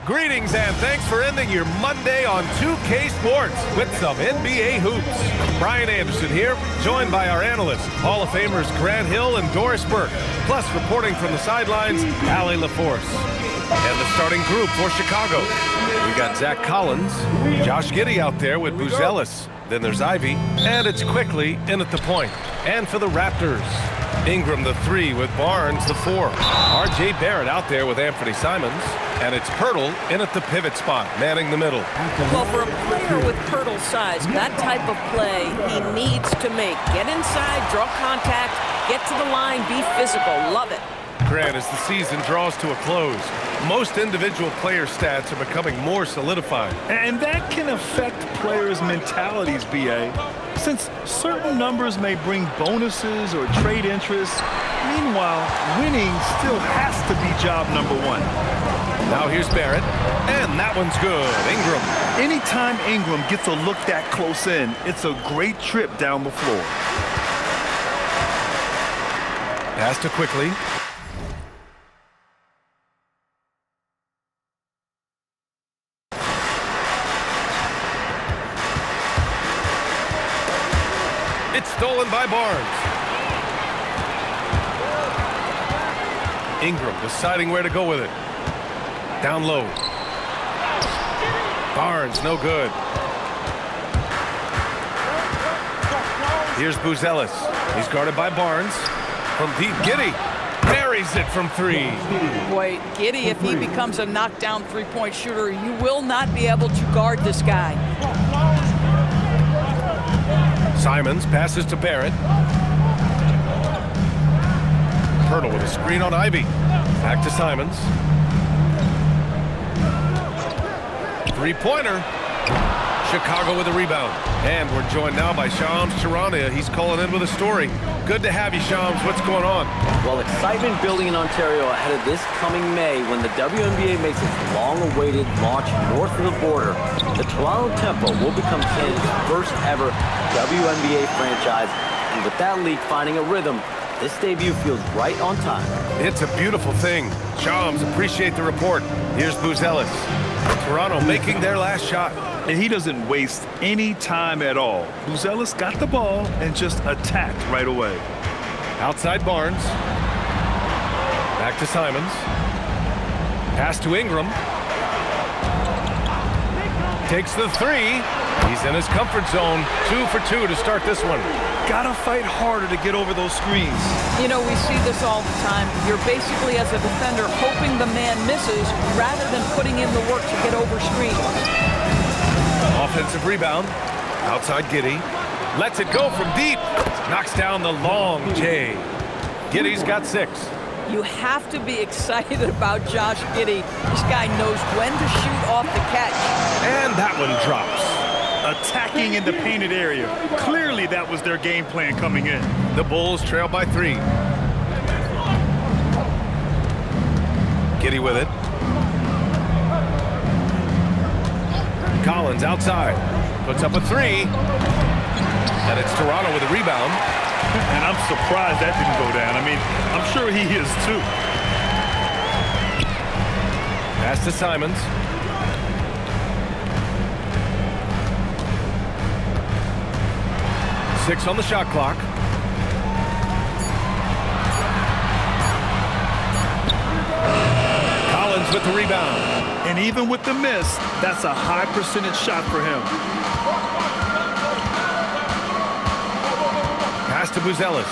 Greetings and thanks for ending your Monday on 2K Sports with some NBA hoops. Brian Anderson here, joined by our analysts, Hall of Famers Grant Hill and Doris Burke, plus reporting from the sidelines, Allie LaForce. And the starting group for Chicago. We got Zach Collins, Josh Giddey out there with Buzelis. Then there's Ivy, and it's Quickly in at the point. And for the Raptors, Ingram the 3 with Barnes the 4. R.J. Barrett out there with Anthony Simons. And it's Pirtle in at the pivot spot, manning the middle. Well, for a player with Pirtle's size, that type of play he needs to make. Get inside, draw contact, get to the line, be physical. Love it. Grant, as the season draws to a close, most individual player stats are becoming more solidified. And that can affect players' mentalities, B.A. Since certain numbers may bring bonuses or trade interest, meanwhile, winning still has to be job number one. Now here's Barrett, and that one's good. Ingram. Anytime Ingram gets a look that close in, it's a great trip down the floor. Pass to Quickly. It's stolen by Barnes. Ingram deciding where to go with it. Down low. Barnes, no good. Here's Buzelis. He's guarded by Barnes. From deep, Giddey buries it from 3. Boy, Giddey, if he becomes a knockdown three-point shooter, you will not be able to guard this guy. Simons passes to Barrett. Pirtle with a screen on Ivy. Back to Simons. Three-pointer. Chicago with a rebound. And we're joined now by Shams Charania. He's calling in with a story. Good to have you, Shams. What's going on? Well, excitement building in Ontario ahead of this coming May when the WNBA makes its long-awaited launch north of the border. The Toronto Tempo will become Canada's first ever WNBA franchise. And with that league finding a rhythm, this debut feels right on time. It's a beautiful thing. Shams, appreciate the report. Here's Buzelis. Toronto making their last shot. And he doesn't waste any time at all. Buzelis got the ball and just attacked right away. Outside Barnes. Back to Simons. Pass to Ingram. Takes the 3. He's in his comfort zone. 2 for 2 to start this one. Gotta fight harder to get over those screens. You know, we see this all the time. You're basically, as a defender, hoping the man misses rather than putting in the work to get over screens. Offensive rebound. Outside Giddey. Lets it go from deep. Knocks down the long J. Giddey's got 6. You have to be excited about Josh Giddey. This guy knows when to shoot off the catch. And that one drops. Attacking in the painted area. Clearly that was their game plan coming in. The Bulls trail by 3. Giddey with it. Collins outside. Puts up a 3. And it's Toronto with a rebound. And I'm surprised that didn't go down. I mean, I'm sure he is too. Pass to Simons. Six on the shot clock. Collins with the rebound. And even with the miss, that's a high percentage shot for him. Pass to Buzelis.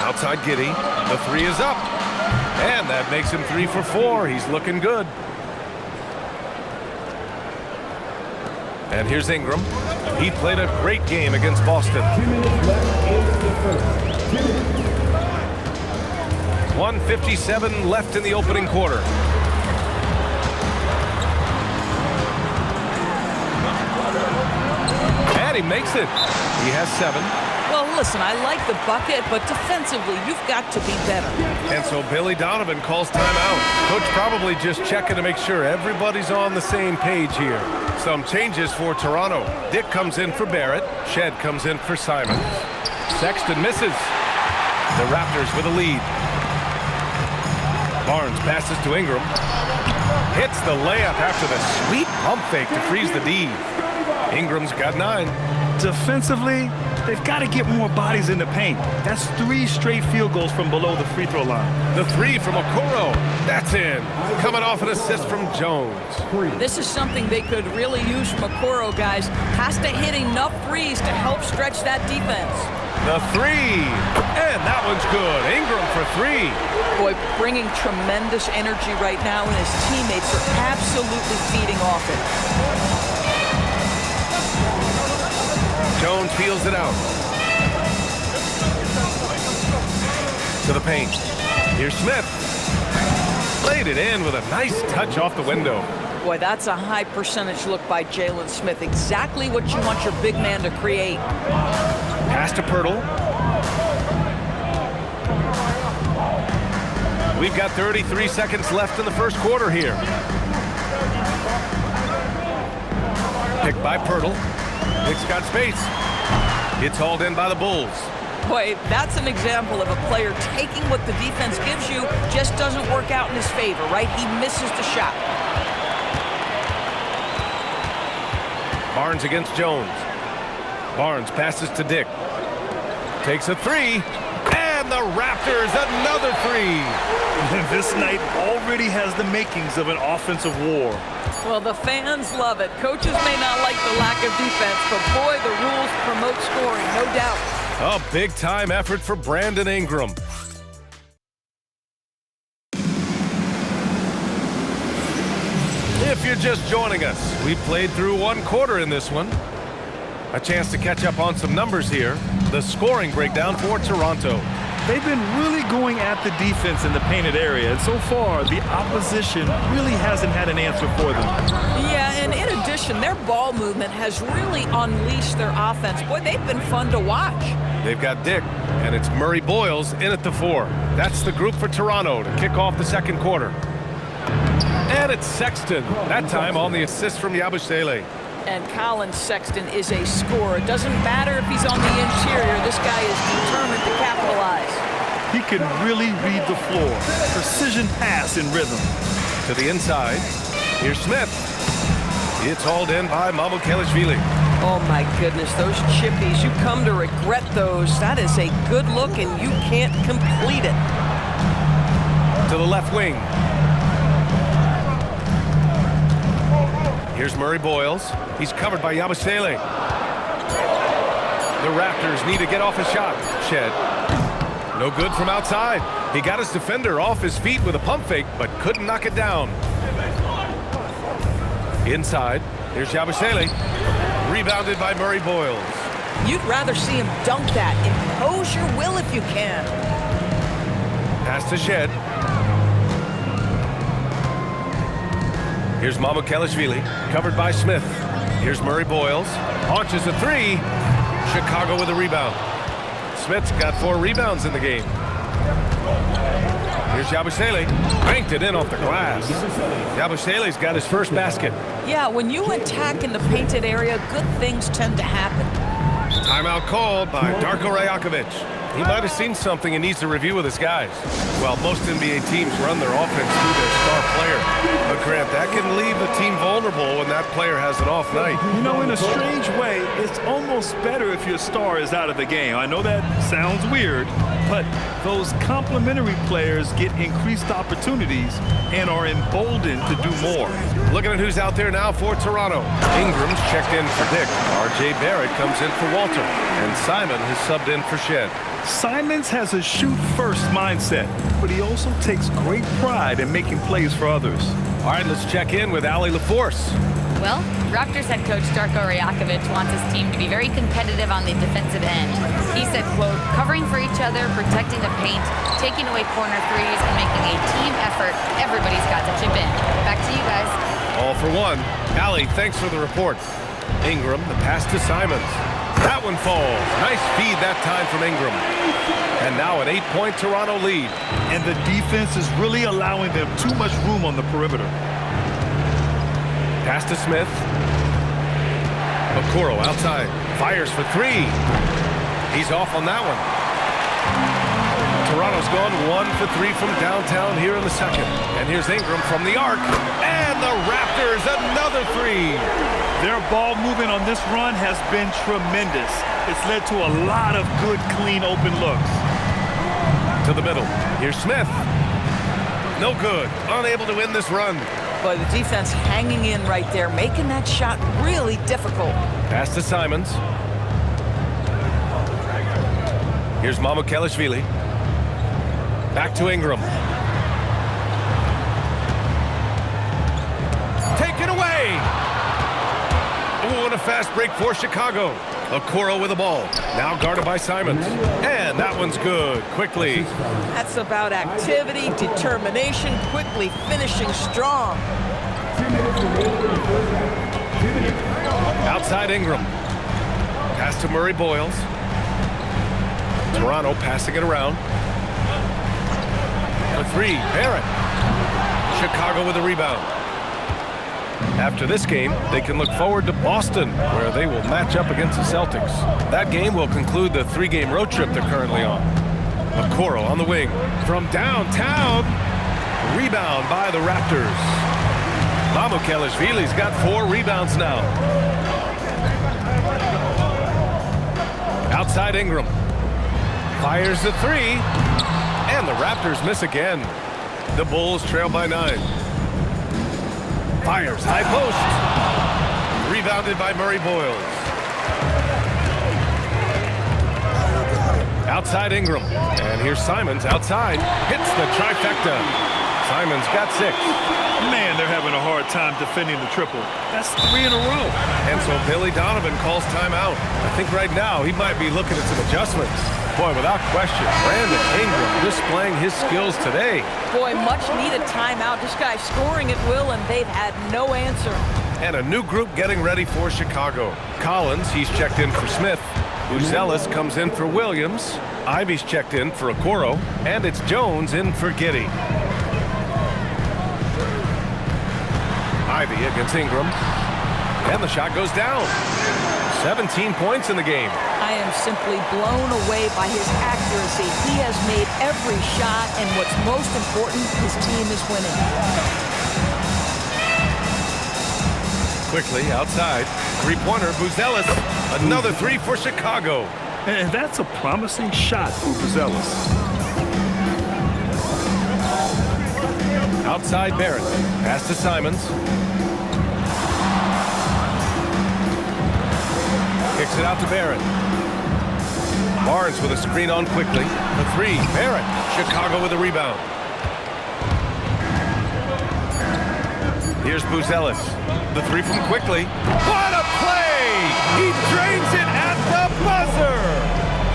Outside Giddey. The 3 is up. And that makes him 3 for 4. He's looking good. And here's Ingram. He played a great game against Boston. 1:57 left in the opening quarter. And he makes it. He has 7. Well, listen, I like the bucket, but defensively, you've got to be better. And so Billy Donovan calls timeout. Coach probably just checking to make sure everybody's on the same page here. Some changes for Toronto. Dick comes in for Barrett. Shed comes in for Simons. Sexton misses. The Raptors with a lead. Barnes passes to Ingram. Hits the layup after the sweet pump fake to freeze the D. Ingram's got 9. Defensively, they've got to get more bodies in the paint. That's 3 straight field goals from below the free throw line. The 3 from Okoro. That's in. Coming off an assist from Jones. This is something they could really use from Okoro, guys. Has to hit enough threes to help stretch that defense. The 3. And that one's good. Ingram for 3. Boy, bringing tremendous energy right now, and his teammates are absolutely feeding off it. Jones feels it out. To the paint. Here's Smith. Laid it in with a nice touch off the window. Boy, that's a high percentage look by Jalen Smith. Exactly what you want your big man to create. Pass to Pirtle. We've got 33 seconds left in the first quarter here. Picked by Pirtle. Nick's got space. It's hauled in by the Bulls. Boy, that's an example of a player taking what the defense gives you, just doesn't work out in his favor, right? He misses the shot. Barnes against Jones. Barnes passes to Dick. Takes a 3. And the Raptors, another 3. This night already has the makings of an offensive war. Well, the fans love it. Coaches may not like the lack of defense, but boy, the rules promote scoring, no doubt. A big-time effort for Brandon Ingram. If you're just joining us, we played through 1 quarter in this one. A chance to catch up on some numbers here. The scoring breakdown for Toronto. They've been really going at the defense in the painted area, and so far, the opposition really hasn't had an answer for them. Yeah, and in addition, their ball movement has really unleashed their offense. Boy, they've been fun to watch. They've got Dick, and it's Murray Boyles in at the 4. That's the group for Toronto to kick off the second quarter. And it's Sexton, that time on the assist from Yabusele. And Colin Sexton is a scorer. It doesn't matter if he's on the interior. This guy is determined to capitalize. He can really read the floor. Precision pass in rhythm. To the inside. Here's Smith. It's hauled in by Mamukelashvili. Oh, my goodness. Those chippies, you come to regret those. That is a good look, and you can't complete it. To the left wing. Here's Murray Boyles. He's covered by Yabusele. The Raptors need to get off a shot. Shed. No good from outside. He got his defender off his feet with a pump fake, but couldn't knock it down. Inside. Here's Yabusele. Rebounded by Murray Boyles. You'd rather see him dunk that. Impose your will if you can. Pass to Shed. Here's Mamukelashvili, covered by Smith. Here's Murray Boyles, launches a 3. Chicago with a rebound. Smith's got 4 rebounds in the game. Here's Yabusele, banked it in off the glass. Yabusele's got his first basket. Yeah, when you attack in the painted area, good things tend to happen. Timeout called by Darko Rajakovic. He might have seen something and needs to review with his guys. Well, most NBA teams run their offense through their star player. But Grant, that can leave the team vulnerable when that player has an off night. You know, in a strange way, it's almost better if your star is out of the game. I know that sounds weird, but those complementary players get increased opportunities and are emboldened to do more. Looking at who's out there now for Toronto. Ingram's checked in for Dick. R.J. Barrett comes in for Walter. And Simon has subbed in for Shed. Simons has a shoot-first mindset, but he also takes great pride in making plays for others. All right, let's check in with Allie LaForce. Well, Raptors head coach Darko Rajakovic wants his team to be very competitive on the defensive end. He said, quote, covering for each other, protecting the paint, taking away corner threes, and making a team effort. Everybody's got to chip in. Back to you guys. All for one. Allie, thanks for the report. Ingram, the pass to Simons. That one falls. Nice feed that time from Ingram. And now an 8-point Toronto lead. And the defense is really allowing them too much room on the perimeter. Pass to Smith. Okoro outside. Fires for 3. He's off on that one. Toronto's gone 1 for 3 from downtown here in the second. And here's Ingram from the arc. And the Raptors, another 3. Their ball movement on this run has been tremendous. It's led to a lot of good, clean, open looks. To the middle. Here's Smith. No good. Unable to win this run. But the defense hanging in right there, making that shot really difficult. Pass to Simons. Here's Mamukelashvili. Back to Ingram. Taken away! Oh, and a fast break for Chicago. Okoro with the ball. Now guarded by Simons. And that one's good. Quickly. That's about activity, determination, quickly finishing strong. Outside Ingram. Pass to Murray Boyles. Toronto passing it around. For 3, Barrett. Chicago with a rebound. After this game, they can look forward to Boston, where they will match up against the Celtics. That game will conclude the 3-game road trip they're currently on. Okoro on the wing. From downtown. Rebound by the Raptors. Mamukelashvili's got 4 rebounds now. Outside Ingram. Fires the 3. And the Raptors miss again. The Bulls trail by 9. Fires, high post. Rebounded by Murray Boyles. Outside Ingram. And here's Simons outside. Hits the trifecta. Simons got 6. Man, they're having a hard time defending the triple. That's 3 in a row. And so Billy Donovan calls timeout. I think right now he might be looking at some adjustments. Boy, without question, Brandon Ingram displaying his skills today. Boy, much needed timeout. This guy's scoring at will, and they've had no answer. And a new group getting ready for Chicago. Collins, he's checked in for Smith. Buzelis comes in for Williams. Ivy's checked in for Okoro. And it's Jones in for Giddey. Ivy against Ingram. And the shot goes down. 17 points in the game. I am simply blown away by his accuracy. He has made every shot, and what's most important, his team is winning. Quickly outside. 3-pointer, Buzelis. Another 3 for Chicago. And that's a promising shot for Buzelis. Outside Barrett. Pass to Simons. Kicks it out to Barrett. Barnes with a screen on quickly. The 3, Barrett. Chicago with a rebound. Here's Buzelis. The 3 from quickly. What a play! He drains it at the buzzer!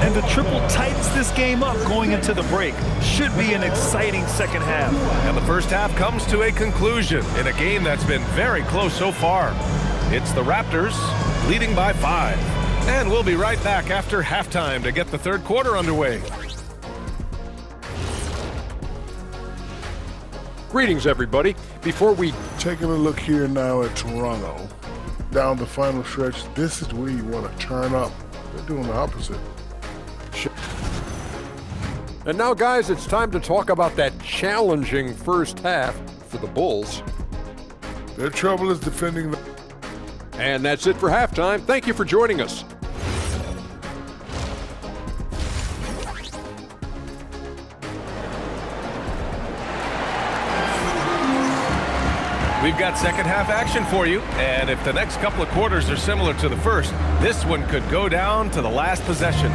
And the triple tightens this game up going into the break. Should be an exciting second half. And the first half comes to a conclusion in a game that's been very close so far. It's the Raptors leading by 5. And we'll be right back after halftime to get the third quarter underway. Greetings, everybody. Before we Taking a look here now at Toronto, down the final stretch, this is where you want to turn up. They're doing the opposite. And now, guys, it's time to talk about that challenging first half for the Bulls. Their trouble is defending the... And that's it for halftime. Thank you for joining us. We've got second half action for you, and if the next couple of quarters are similar to the first, this one could go down to the last possession.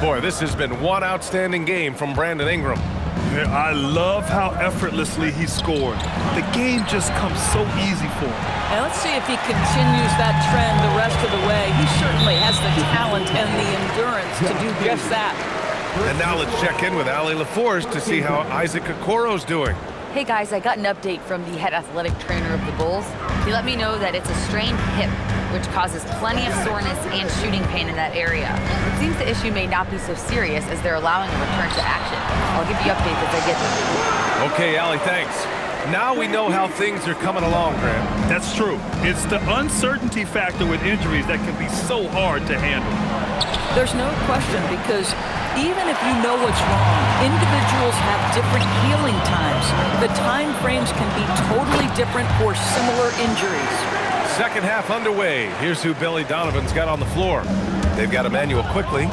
Boy, this has been one outstanding game from Brandon Ingram. Yeah, I love how effortlessly he scored. The game just comes so easy for him. And let's see if he continues that trend the rest of the way. He certainly has the talent and the endurance to do just that. And now let's check in with Allie LaForce to see how Isaac Okoro's doing. Hey guys, I got an update from the head athletic trainer of the Bulls. He let me know that it's a strained hip, which causes plenty of soreness and shooting pain in that area. It seems the issue may not be so serious as they're allowing a return to action. I'll give you updates as I get them. Okay, Allie, thanks. Now we know how things are coming along, Grant. That's true. It's the uncertainty factor with injuries that can be so hard to handle. There's no question, because Even if you know what's wrong, individuals have different healing times. The time frames can be totally different for similar injuries. Second half underway. Here's who Billy Donovan's got on the floor. They've got Emmanuel quickly.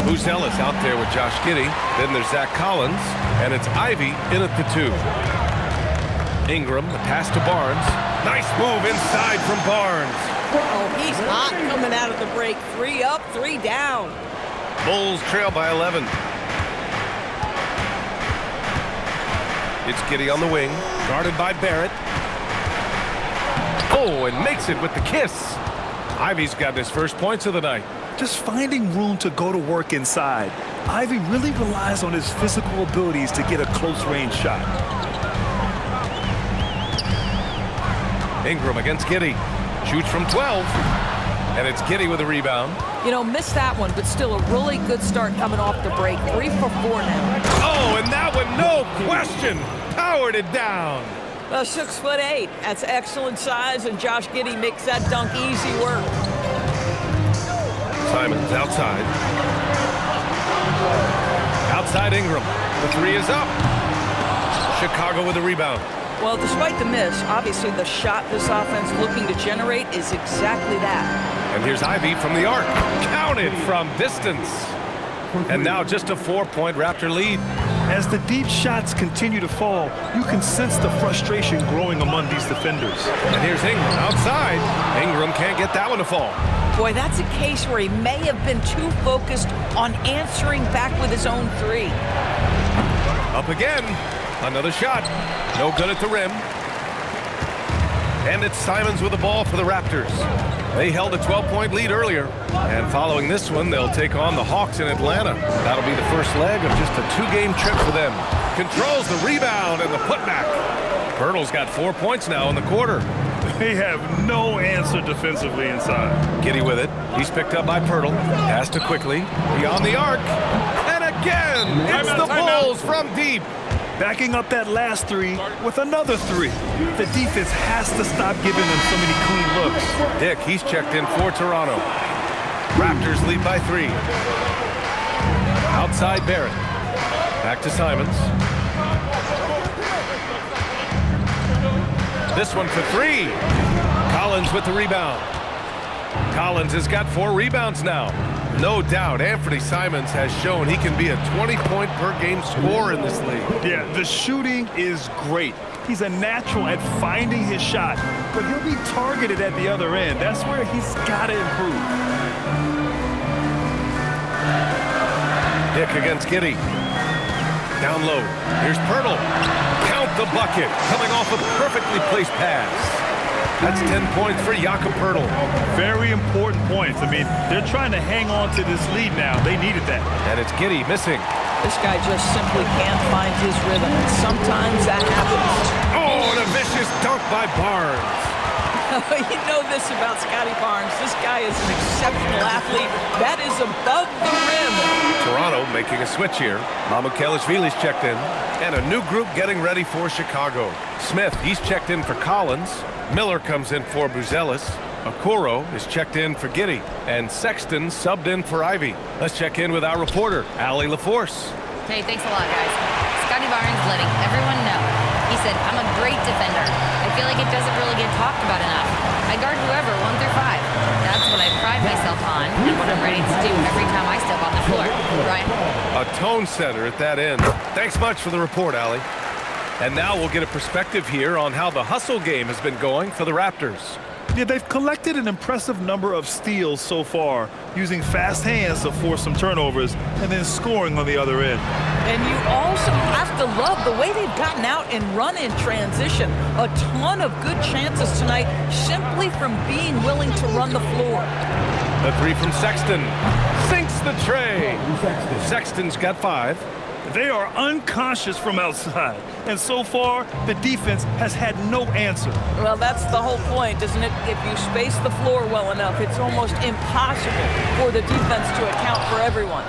Ellis out there with Josh Giddey. Then there's Zach Collins. And it's Ivy in at the 2. Ingram, the pass to Barnes. Nice move inside from Barnes. Oh, he's hot coming out of the break. 3 up, 3 down. Bulls trail by 11. It's Giddey on the wing, guarded by Barrett. Oh, and makes it with the kiss. Ivy's got his first points of the night. Just finding room to go to work inside. Ivy really relies on his physical abilities to get a close-range shot. Ingram against Giddey. Shoots from 12. And it's Giddey with a rebound. You know, missed that one, but still a really good start coming off the break. 3 for 4 now. Oh, and that one, no question, powered it down. 6'8". That's excellent size, and Josh Giddey makes that dunk easy work. Simons outside. Outside Ingram. The 3 is up. Chicago with a rebound. Well, despite the miss, obviously the shot this offense looking to generate is exactly that. And here's Ivy from the arc. Counted from distance. And now just a 4-point Raptor lead. As the deep shots continue to fall, you can sense the frustration growing among these defenders. And here's Ingram outside. Ingram can't get that one to fall. Boy, that's a case where he may have been too focused on answering back with his own 3. Up again. Another shot. No good at the rim. And it's Simons with the ball for the Raptors. They held a 12-point lead earlier. And following this one, they'll take on the Hawks in Atlanta. That'll be the first leg of just a 2-game trip for them. Controls the rebound and the putback. Pirtle's got 4 points now in the quarter. They have no answer defensively inside. Giddey with it. He's picked up by Pirtle. Pass to Quickly. Beyond the arc. And again, it's the Bulls from deep. Backing up that last 3 with another 3. The defense has to stop giving them so many clean looks. Dick, he's checked in for Toronto. Raptors lead by 3. Outside Barrett. Back to Simons. This one for 3. Collins with the rebound. Collins has got 4 rebounds now. No doubt, Anthony Simons has shown he can be a 20-point-per-game scorer in this league. Yeah, the shooting is great. He's a natural at finding his shot, but he'll be targeted at the other end. That's where he's got to improve. Dick against Giddey. Down low. Here's Pirtle. Count the bucket. Coming off a perfectly placed pass. That's 10 points for Jakob Pirtle. Very important points. I mean, they're trying to hang on to this lead now. They needed that. And it's Giddey missing. This guy just simply can't find his rhythm, and sometimes that happens. Oh, and a vicious dunk by Barnes. You know this about Scotty Barnes. This guy is an exceptional athlete. That is above the rim. Toronto making a switch here. Mamukelashvili's checked in. And a new group getting ready for Chicago. Smith, he's checked in for Collins. Miller comes in for Buzelis. Okoro is checked in for Giddey. And Sexton subbed in for Ivy. Let's check in with our reporter, Allie LaForce. Hey, thanks a lot, guys. Scotty Barnes letting everyone know. He said, I'm a great defender. I feel like it doesn't really get talked about enough. I guard whoever, 1 through 5. That's what I pride myself on and what I'm ready to do every time I step on the floor. Ryan? A tone setter at that end. Thanks much for the report, Allie. And now we'll get a perspective here on how the hustle game has been going for the Raptors. Yeah, they've collected an impressive number of steals so far, using fast hands to force some turnovers and then scoring on the other end. And you also have to love the way they've gotten out and run in transition. A ton of good chances tonight simply from being willing to run the floor. The 3 from Sexton sinks the tray. Sexton's got 5. They are unconscious from outside, and so far, the defense has had no answer. Well, that's the whole point, isn't it? If you space the floor well enough, it's almost impossible for the defense to account for everyone.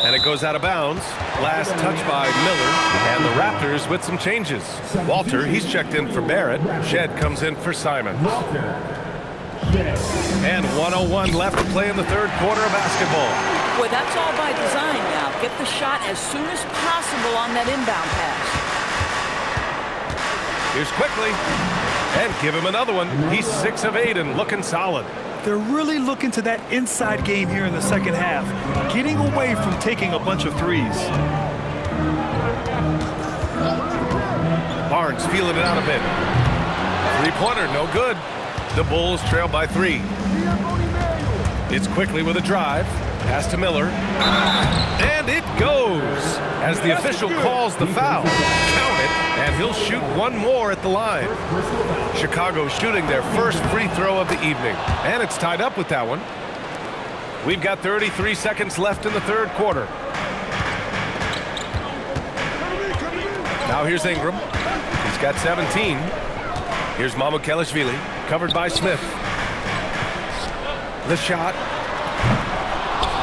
And it goes out of bounds. Last touch by Miller, and the Raptors with some changes. Walter, he's checked in for Barrett. Shed comes in for Simons. And 1:01 left to play in the third quarter of basketball. Boy, that's all by design now. Get the shot as soon as possible on that inbound pass. Here's quickly. And give him another one. He's 6 of 8 and looking solid. They're really looking to that inside game here in the second half, getting away from taking a bunch of threes. Barnes feeling it out a bit. Three-pointer, no good. The Bulls trail by 3. It's quickly with a drive. Pass to Miller. And it goes as the official calls the foul. Count it, and he'll shoot one more at the line. Chicago shooting their first free throw of the evening. And it's tied up with that one. We've got 33 seconds left in the third quarter. Now here's Ingram. He's got 17. Here's Mamukelashvili, covered by Smith. The shot.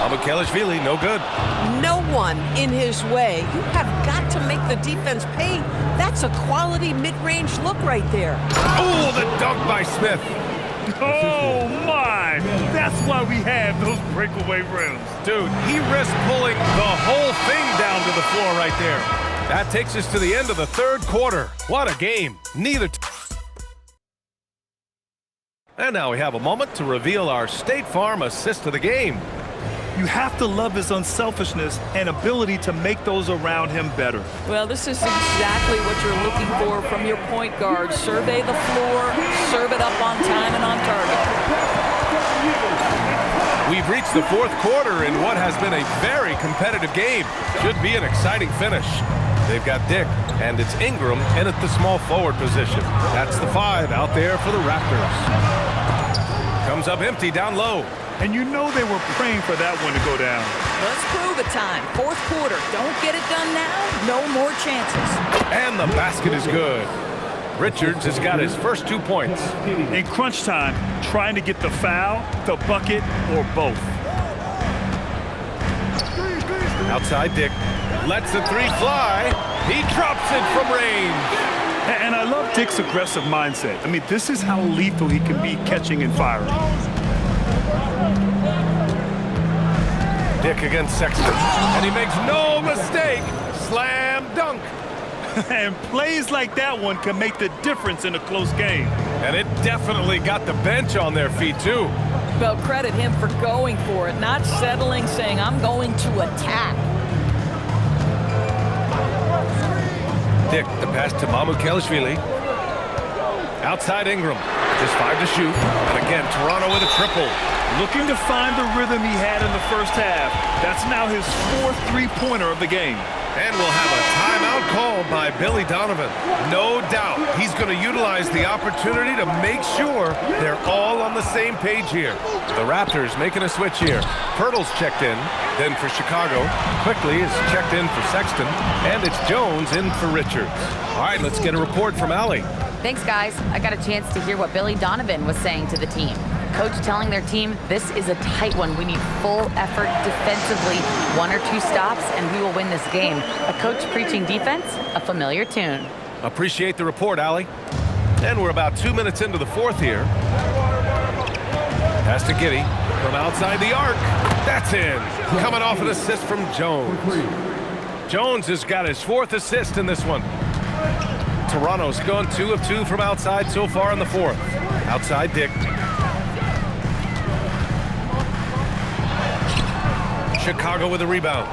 Mamukelashvili, no good. No one in his way. You have got to make the defense pay. That's a quality mid-range look right there. Oh, the dunk by Smith. Oh, my! That's why we have those breakaway rims. Dude, he risked pulling the whole thing down to the floor right there. That takes us to the end of the third quarter. What a game. And now we have a moment to reveal our State Farm assist of the game. You have to love his unselfishness and ability to make those around him better. Well, this is exactly what you're looking for from your point guard. Survey the floor, serve it up on time and on target. We've reached the fourth quarter in what has been a very competitive game. Should be an exciting finish. They've got Dick, and it's Ingram in at the small forward position. That's the 5 out there for the Raptors. Comes up empty down low. And you know they were praying for that one to go down. Let's prove it time. Fourth quarter. Don't get it done now. No more chances. And the basket is good. Richards has got his first 2 points. In crunch time, trying to get the foul, the bucket, or both. Outside Dick. Lets the 3 fly. He drops it from range. And I love Dick's aggressive mindset. I mean, this is how lethal he can be catching and firing. Dick against Sexton. And he makes no mistake. Slam dunk. And plays like that one can make the difference in a close game. And it definitely got the bench on their feet, too. Well, credit him for going for it, not settling, saying, I'm going to attack. Dick, the pass to Mamukelashvili. Outside Ingram. Just 5 to shoot. And again, Toronto with a triple. Looking to find the rhythm he had in the first half. That's now his 4th three-pointer of the game. And we'll have a timeout called by Billy Donovan. No doubt he's going to utilize the opportunity to make sure they're all on the same page here. The Raptors making a switch here. Pirtle's checked in. Then for Chicago, Quickly is checked in for Sexton. And it's Jones in for Richards. All right, let's get a report from Allie. Thanks, guys. I got a chance to hear what Billy Donovan was saying to the team. Coach telling their team, this is a tight one. We need full effort defensively. 1 or 2 stops, and we will win this game. A coach preaching defense, a familiar tune. Appreciate the report, Allie. And we're about 2 minutes into the fourth here. Pass to Giddey from outside the arc. That's in. Coming off an assist from Jones. Jones has got his 4th assist in this one. Toronto's gone 2 of 2 from outside so far in the 4th. Outside Dick. Chicago with a rebound.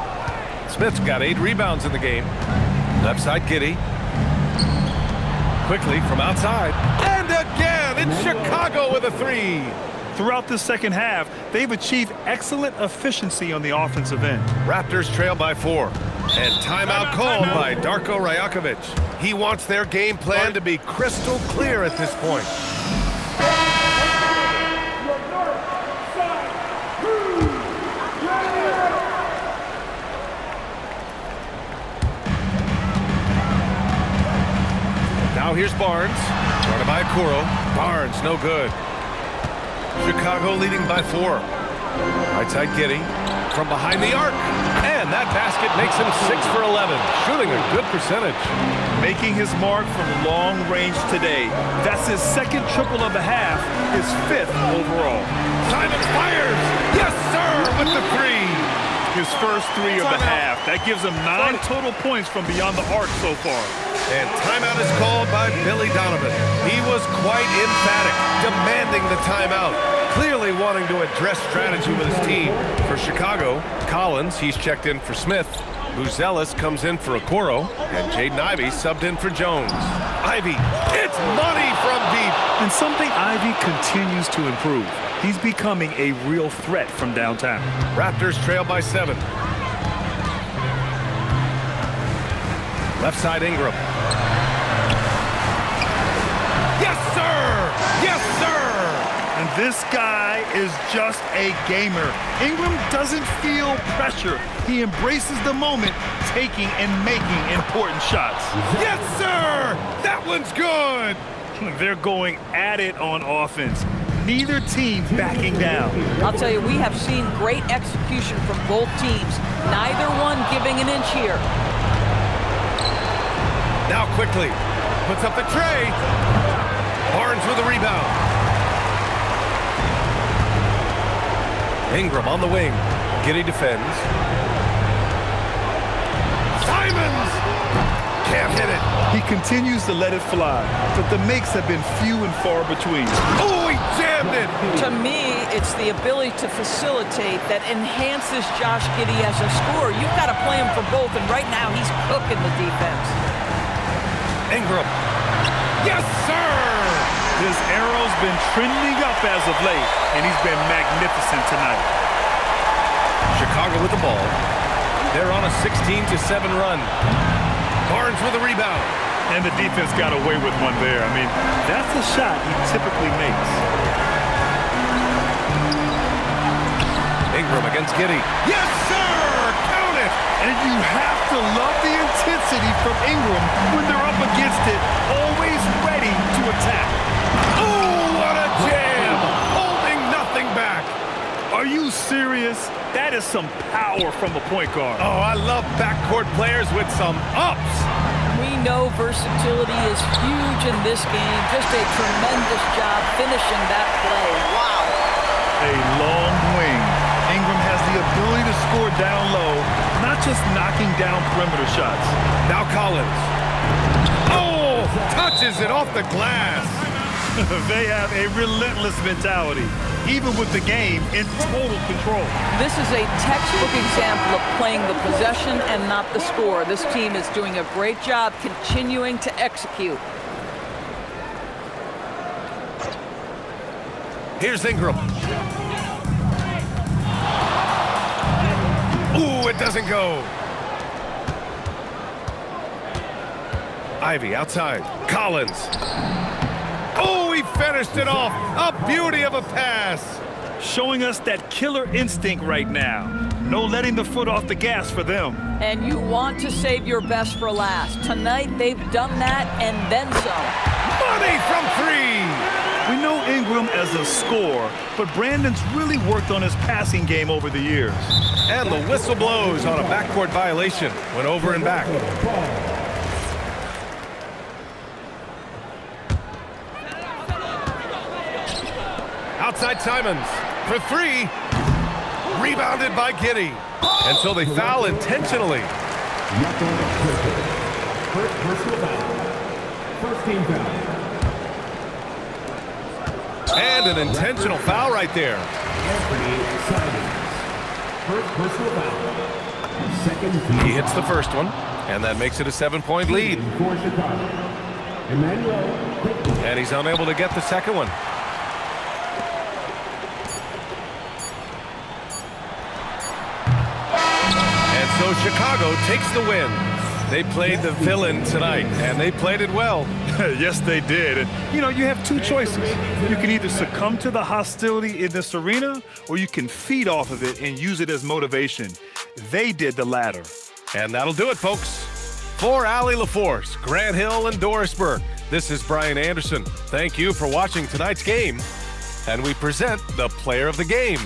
Smith's got 8 rebounds in the game. Left side Giddey. Quickly from outside. And again, it's Chicago with a 3. Throughout the second half, they've achieved excellent efficiency on the offensive end. Raptors trail by 4. And timeout called by Darko Rajakovic. He wants their game plan to be crystal clear at this point. Now here's Barnes. Guarded by Okoro. Barnes, no good. Chicago leading by 4. Right side Giddey. From behind the arc. And that basket makes him 6 for 11. Shooting a good percentage. Making his mark from long range today. That's his 2nd triple of the half, his 5th overall. Simons fires. Yes, sir, with the 3. his first three of the half. That gives him 9 total points from beyond the arc so far. And timeout is called by Billy Donovan. He was quite emphatic, demanding the timeout, clearly wanting to address strategy with his team. For Chicago, Collins, he's checked in for Smith. Buzelis comes in for Okoro, and Jaden Ivey subbed in for Jones. Ivey, it's money from deep. And something Ivey continues to improve. He's becoming a real threat from downtown. Raptors trail by 7. Left side Ingram. Yes, sir! Yes, sir! And this guy is just a gamer. Ingram doesn't feel pressure. He embraces the moment, taking and making important shots. Yes, sir! That one's good! They're going at it on offense. Neither team backing down. I'll tell you, we have seen great execution from both teams. Neither one giving an inch here. Now quickly, puts up the tray. Barnes with a rebound. Ingram on the wing. Giddey defends. Simons! Can't hit it. He continues to let it fly, but the makes have been few and far between. Oh, he jammed it! To me, it's the ability to facilitate that enhances Josh Giddey as a scorer. You've got to play him for both, and right now he's cooking the defense. Ingram. Yes, sir! His arrow's been trending up as of late, and he's been magnificent tonight. Chicago with the ball. They're on a 16-7 run. Barnes with a rebound. And the defense got away with one there. I mean, that's a shot he typically makes. Ingram against Giddey. Yes, sir! Count it! And you have to love the intensity from Ingram when they're up against it, always ready to attack. Oh, what a jam! Holding nothing back. Are you serious? That is some power from a point guard. Oh, I love backcourt players with some ups. We know versatility is huge in this game. Just a tremendous job finishing that play. Wow. A long wing. Ingram has the ability to score down low, not just knocking down perimeter shots. Now Collins. Oh, touches it off the glass. They have a relentless mentality, even with the game in total control. This is a textbook example of playing the possession and not the score. This team is doing a great job continuing to execute. Here's Ingram. Ooh, it doesn't go. Ivey outside. Collins. Oh, he finished it off. A beauty of a pass. Showing us that killer instinct right now. No letting the foot off the gas for them. And you want to save your best for last. Tonight, they've done that and then some. Money from 3. We know Ingram as a scorer, but Brandon's really worked on his passing game over the years. And the whistle blows on a backcourt violation. Went over and back. Outside Simons for 3. Rebounded by Giddey. And so they foul intentionally. First team foul. And an intentional foul right there. He hits the first one, and that makes it a 7-point lead. And he's unable to get the second one. And so Chicago takes the win. They played the villain tonight, and they played it well. Yes, they did. And, you know, you have two choices. You can either succumb to the hostility in this arena, or you can feed off of it and use it as motivation. They did the latter. And that'll do it, folks. For Allie LaForce, Grant Hill, and Doris Burke, this is Brian Anderson. Thank you for watching tonight's game. And we present the player of the game.